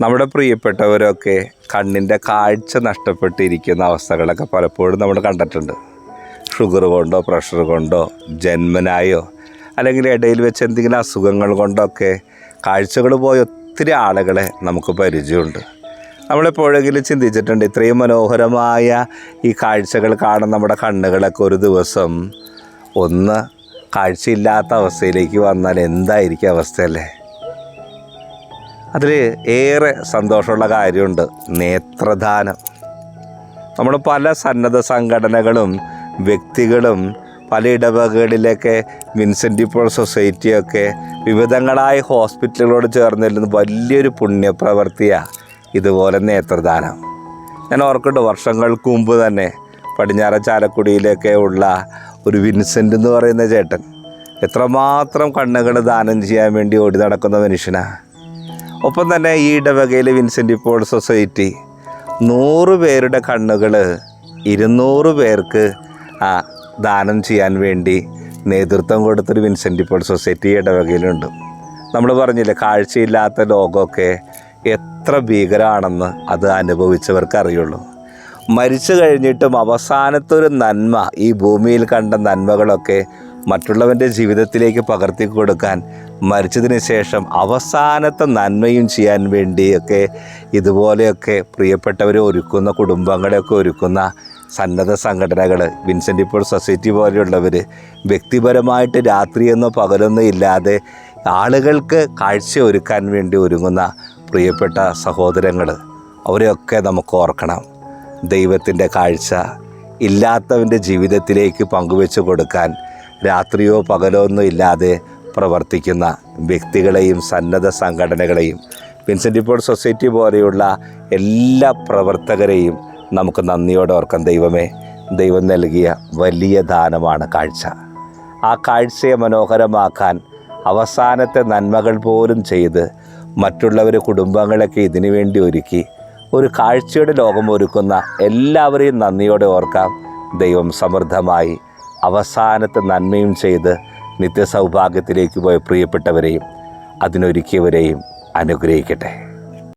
നമ്മുടെ പ്രിയപ്പെട്ടവരൊക്കെ കണ്ണിൻ്റെ കാഴ്ച നഷ്ടപ്പെട്ടിരിക്കുന്ന അവസ്ഥകളൊക്കെ പലപ്പോഴും നമ്മൾ കണ്ടിട്ടുണ്ട്. ഷുഗർ കൊണ്ടോ പ്രഷർ കൊണ്ടോ ജന്മനായോ അല്ലെങ്കിൽ ഇടയിൽ വെച്ച് എന്തെങ്കിലും അസുഖങ്ങൾ കൊണ്ടൊക്കെ കാഴ്ചകൾ പോയ ഒത്തിരി ആളുകളെ നമുക്ക് പരിചയമുണ്ട്. നമ്മളെപ്പോഴെങ്കിലും ചിന്തിച്ചിട്ടുണ്ട് ഇത്രയും മനോഹരമായ ഈ കാഴ്ചകൾ കാണുന്ന നമ്മുടെ കണ്ണുകളൊക്കെ ഒരു ദിവസം ഒന്ന് കാഴ്ചയില്ലാത്ത അവസ്ഥയിലേക്ക് വന്നാൽ എന്തായിരിക്കും അവസ്ഥയല്ലേ? അതിൽ ഏറെ സന്തോഷമുള്ള കാര്യമുണ്ട്, നേത്രദാനം. നമ്മൾ പല സന്നദ്ധ സംഘടനകളും വ്യക്തികളും പല ഇടവകകളിലൊക്കെ വിൻസെൻ്റ് ഡി പോൾ സൊസൈറ്റിയൊക്കെ വിവിധങ്ങളായ ഹോസ്പിറ്റലുകളോട് ചേർന്നിരുന്ന വലിയൊരു പുണ്യപ്രവൃത്തിയാണ് ഇതുപോലെ നേത്രദാനം. ഞാൻ ഓർക്കുന്നുണ്ട്, വർഷങ്ങൾക്ക് മുമ്പ് തന്നെ പടിഞ്ഞാറൻ ചാലക്കുടിയിലൊക്കെ ഉള്ള ഒരു വിൻസെൻ്റ് എന്ന് പറയുന്ന ചേട്ടൻ എത്രമാത്രം കണ്ണുകൾ ദാനം ചെയ്യാൻ വേണ്ടി ഓടി നടക്കുന്ന മനുഷ്യനാണ്. ഒപ്പം തന്നെ ഈ ഇടവകയിലെ വിൻസെൻ്റ് ഡി പോൾ സൊസൈറ്റി 100 പേരുടെ കണ്ണുകൾ 200 പേർക്ക് ദാനം ചെയ്യാൻ വേണ്ടി നേതൃത്വം കൊടുത്തൊരു വിൻസെൻ്റ് ഡി പോൾ സൊസൈറ്റി ഇടവകയിലുണ്ട്. നമ്മൾ പറഞ്ഞില്ലേ, കാഴ്ചയില്ലാത്ത ലോകമൊക്കെ എത്ര ഭീകരമാണെന്ന് അത് അനുഭവിച്ചവർക്ക് അറിയുള്ളൂ. മരിച്ചു കഴിഞ്ഞിട്ടും അവസാനത്തൊരു നന്മ, ഈ ഭൂമിയിൽ കണ്ട നന്മകളൊക്കെ മറ്റുള്ളവൻ്റെ ജീവിതത്തിലേക്ക് പകർത്തി കൊടുക്കാൻ മരിച്ചതിന് ശേഷം അവസാനത്തെ നന്മയും ചെയ്യാൻ വേണ്ടിയൊക്കെ ഇതുപോലെയൊക്കെ പ്രിയപ്പെട്ടവരെ ഒരുക്കുന്ന, കുടുംബങ്ങളെയൊക്കെ ഒരുക്കുന്ന സന്നദ്ധ സംഘടനകൾ, വിൻസെൻ്റ് ഡി പോൾ സൊസൈറ്റി പോലെയുള്ളവർ വ്യക്തിപരമായിട്ട് രാത്രിയെന്നോ പകലൊന്നോ ഇല്ലാതെ ആളുകൾക്ക് കാഴ്ച ഒരുക്കാൻ വേണ്ടി ഒരുങ്ങുന്ന പ്രിയപ്പെട്ട സഹോദരങ്ങൾ, അവരെയൊക്കെ നമുക്ക് ഓർക്കണം. ദൈവത്തിൻ്റെ കാഴ്ച ഇല്ലാത്തവൻ്റെ ജീവിതത്തിലേക്ക് പങ്കുവെച്ച് കൊടുക്കാൻ രാത്രിയോ പകലോ ഒന്നും ഇല്ലാതെ പ്രവർത്തിക്കുന്ന വ്യക്തികളെയും സന്നദ്ധ സംഘടനകളെയും വിൻസെൻ്റ് ഡി പോൾ സൊസൈറ്റി പോലെയുള്ള എല്ലാ പ്രവർത്തകരെയും നമുക്ക് നന്ദിയോടെ ഓർക്കാം. ദൈവം നൽകിയ വലിയ ദാനമാണ് കാഴ്ച. ആ കാഴ്ചയെ മനോഹരമാക്കാൻ അവസാനത്തെ നന്മകൾ പോലും ചെയ്ത് മറ്റുള്ളവർ കുടുംബങ്ങളൊക്കെ ഇതിനു വേണ്ടി ഒരുക്കി ഒരു കാഴ്ചയുടെ ലോകം ഒരുക്കുന്ന എല്ലാവരെയും നന്ദിയോടെ ഓർക്കാം. ദൈവം സമൃദ്ധമായി അവസാനത്തെ നന്മയും ചെയ്ത് നിത്യസൗഭാഗ്യത്തിലേക്ക് പോയ പ്രിയപ്പെട്ടവരെയും അതിനൊരുക്കിയവരെയും അനുഗ്രഹിക്കട്ടെ.